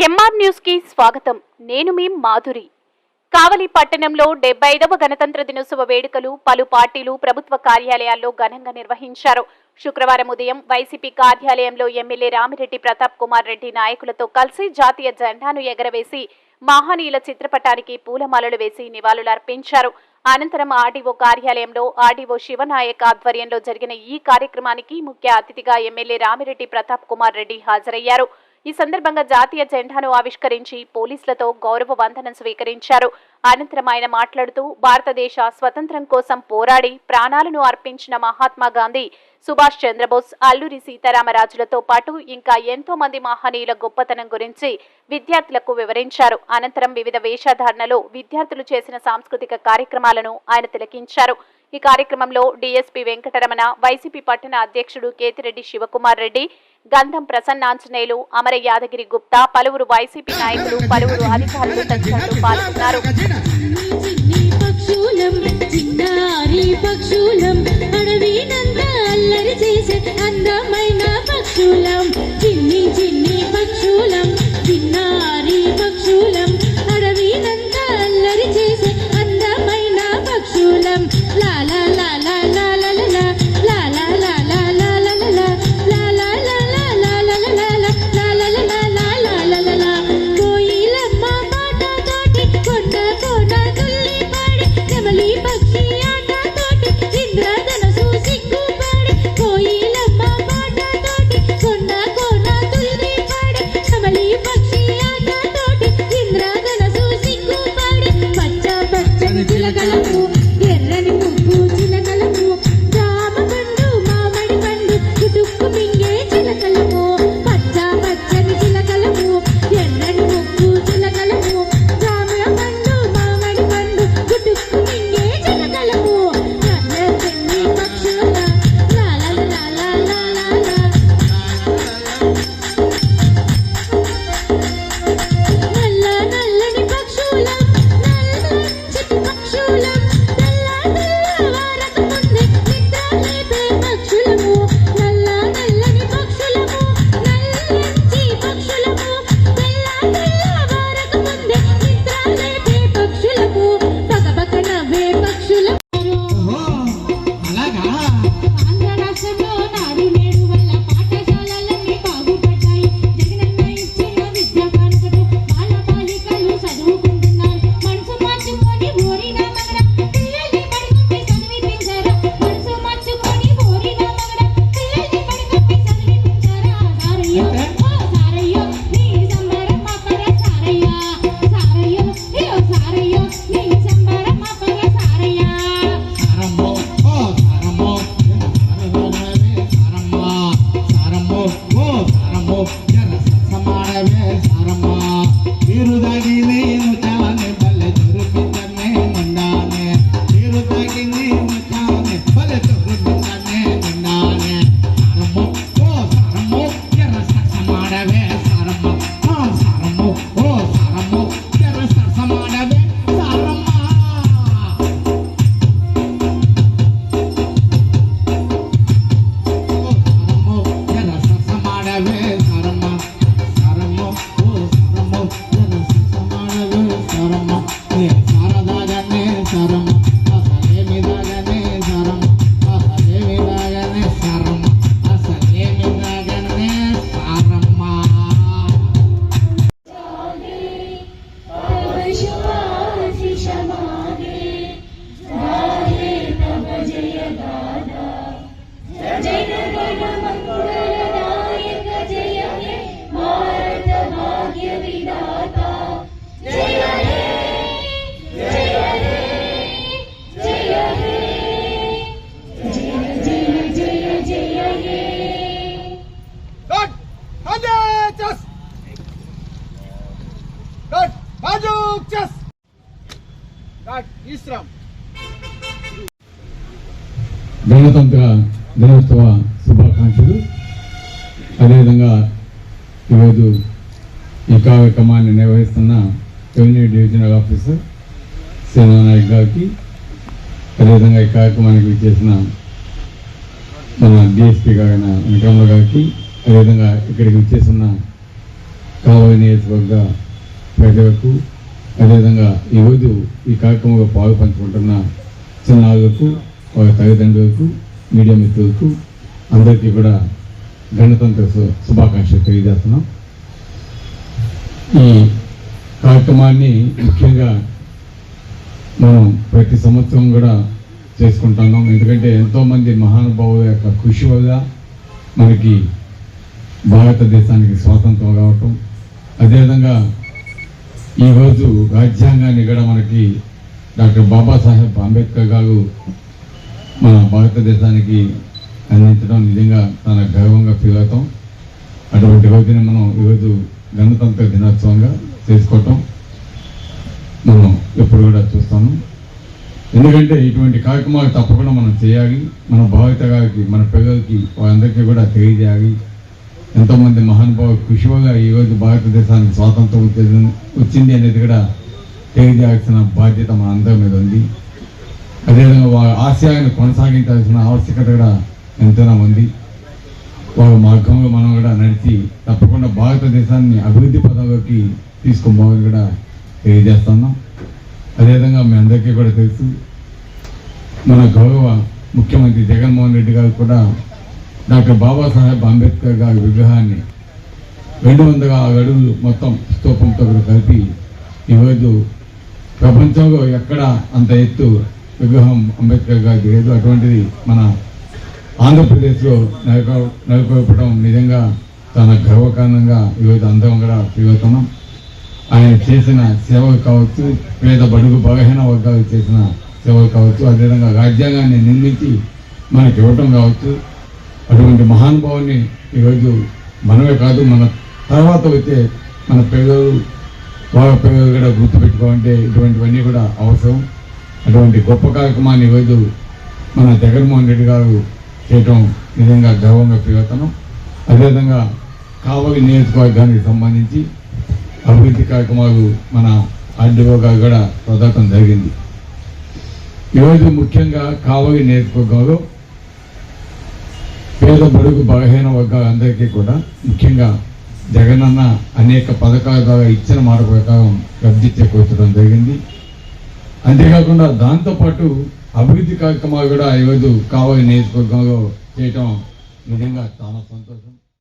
MR news కి స్వాగతం. నేను మీ మాధురి. కావలి పట్టణంలో 75వ గణతంత్ర దినోత్సవ వేడుకలు పలు పార్టీలు ప్రభుత్వ కార్యాలయాల్లో ఘనంగా నిర్వహించారు. శుక్రవారం ఉదయం వైసీపీ కార్యాలయంలో ఎమ్మెల్యే రామిరెడ్డి ప్రతాప్ కుమార్ రెడ్డి నాయకులతో కలిసి జాతీయ జెండాను ఎగరవేసి మహనీయుల చిత్రపటానికి పూలమాలలు వేసి నివాళులర్పించారు. అనంతరం ఆర్డీఓ కార్యాలయంలో ఆర్డీఓ శివనాయక్ ఆధ్వర్యంలో జరిగిన ఈ కార్యక్రమానికి ముఖ్య అతిథిగా ఎమ్మెల్యే రామిరెడ్డి ప్రతాప్ కుమార్ రెడ్డి హాజరయ్యారు. ఈ సందర్భంగా జాతీయ జెండాను ఆవిష్కరించి పోలీసులతో గౌరవ వందనం స్వీకరించారు. అనంతరం ఆయన మాట్లాడుతూ భారతదేశ స్వతంత్రం కోసం పోరాడి ప్రాణాలను అర్పించిన మహాత్మా గాంధీ, సుభాష్ చంద్రబోస్, అల్లూరి సీతారామరాజులతో పాటు ఇంకా ఎంతో మంది మహనీయుల గొప్పతనం గురించి విద్యార్థులకు వివరించారు. అనంతరం వివిధ వేషధారణలో విద్యార్థులు చేసిన సాంస్కృతిక కార్యక్రమాలను ఆయన తిలకించారు. ఈ కార్యక్రమంలో డీఎస్పీ వెంకటరమణ, వైసీపీ పట్టణ అధ్యక్షుడు కేతిరెడ్డి శివకుమార్ రెడ్డి, గంధం ప్రసన్నాంజనేయులు, అమర యాదగిరి గుప్తా, పలువురు వైసీపీ నాయకులు, పలువురు అధికారులు తదితరులు పాల్గొన్నారు. గణతంత్ర దినోత్సవ శుభాకాంక్షలు. అదేవిధంగా ఈరోజు ఈ కార్యక్రమాన్ని నిర్వహిస్తున్న రెవెన్యూ డివిజనల్ ఆఫీసర్ సేనానాయక్ గారికి, అదేవిధంగా ఈ కార్యక్రమానికి చేసిన మన డిఎస్పీ గారైన వెంకటరమణ గారికి, అదేవిధంగా ఇక్కడికి వచ్చేస్తున్న కావలి నియోజకవర్గ ప్రజలకు, అదేవిధంగా ఈరోజు ఈ కార్యక్రమంలో పాలు పంచుకుంటున్న చిన్నారులకు, వారి తల్లిదండ్రులకు, మీడియా మిత్రులకు అందరికీ కూడా గణతంత్ర శుభాకాంక్షలు తెలియజేస్తున్నాం. ఈ కార్యక్రమాన్ని ముఖ్యంగా మనం ప్రతి సంవత్సరం కూడా చేసుకుంటున్నాం. ఎందుకంటే ఎంతోమంది మహానుభావుల యొక్క కృషి వల్ల మనకి భారతదేశానికి స్వాతంత్రం రావటం, అదేవిధంగా ఈరోజు రాజ్యాంగాన్ని కూడా మనకి డాక్టర్ బాబాసాహెబ్ అంబేద్కర్ గారు మన భారతదేశానికి అందించడం నిజంగా చాలా గర్వంగా ఫీల్ అవుతాం. అటువంటి రోజుని మనం ఈరోజు గణతంత్ర దినోత్సవంగా చేసుకోవటం మనం ఎప్పుడు కూడా చూస్తాము. ఎందుకంటే ఇటువంటి కార్యక్రమాలు తప్పకుండా మనం చేయాలి. మన భావితరాలకి, మన పిల్లలకి, వారందరికీ కూడా తెలియజేయాలి. ఎంతోమంది మహానుభావులు కృషి వల్ల ఈరోజు భారతదేశానికి స్వాతంత్రం వచ్చింది అనేది కూడా తెలియజేయాల్సిన బాధ్యత మన అందరి మీద ఉంది. అదేవిధంగా వారి ఆశయాన్ని కొనసాగించాల్సిన ఆవశ్యకత కూడా ఎంతైనా ఉంది. వారి మార్గంలో మనం కూడా నడిచి తప్పకుండా భారతదేశాన్ని అభివృద్ధి పదంలోకి తీసుకుపోవాలని కూడా తెలియజేస్తున్నాం. అదేవిధంగా మీ అందరికీ కూడా తెలుసు, మన గౌరవ ముఖ్యమంత్రి జగన్మోహన్ రెడ్డి గారు కూడా డాక్టర్ బాబాసాహెబ్ అంబేద్కర్ గారి విగ్రహాన్ని 200 అడుగులు మొత్తం స్తూపంతో కూడా కలిపి ఈరోజు ప్రపంచంలో ఎక్కడ అంత ఎత్తు విగ్రహం అంబేద్కర్ గారికి లేదు. అటువంటిది మన ఆంధ్రప్రదేశ్లో నెలకొల్పడం నిజంగా చాలా గర్వకారణంగా ఈరోజు అందరం కూడా ఫీల్ అవుతున్నాం. ఆయన చేసిన సేవలు కావచ్చు, పేద బడుగు బలహీన వర్గాలు చేసిన సేవలు కావచ్చు, అదేవిధంగా రాజ్యాంగాన్ని నిర్మించి మనకి ఇవ్వటం కావచ్చు, అటువంటి మహానుభావుని ఈరోజు మనమే కాదు, మన తర్వాత వచ్చే మన పిల్లలు, వాళ్ళ పిల్లలు కూడా గుర్తుపెట్టుకోవాలంటే ఇటువంటివన్నీ కూడా అవసరం. అటువంటి గొప్ప కార్యక్రమాన్ని ఈరోజు మన జగన్మోహన్ రెడ్డి గారు చేయటం నిజంగా గర్వంగా ఫీల్ అవుతున్నాం. అదేవిధంగా కావలి నియోజకవర్గానికి సంబంధించి అభివృద్ధి కార్యక్రమాలు మన ఆర్డీఓ గారు కూడా ప్రదర్శన జరిగింది. ఈరోజు ముఖ్యంగా కావలి నియోజకవర్గంలో పేద బడుగు బలహీన వర్గాలందరికీ కూడా ముఖ్యంగా జగనన్న అనేక పథకాల ద్వారా ఇచ్చిన మాట ప్రకారం లబ్ధి చేకూర్చడం జరిగింది. అంతేకాకుండా దాంతోపాటు అభివృద్ధి కార్యక్రమాలు కూడా ఈరోజు కావలి నియోజకవర్గంలో చేయటం నిజంగా చాలా సంతోషం.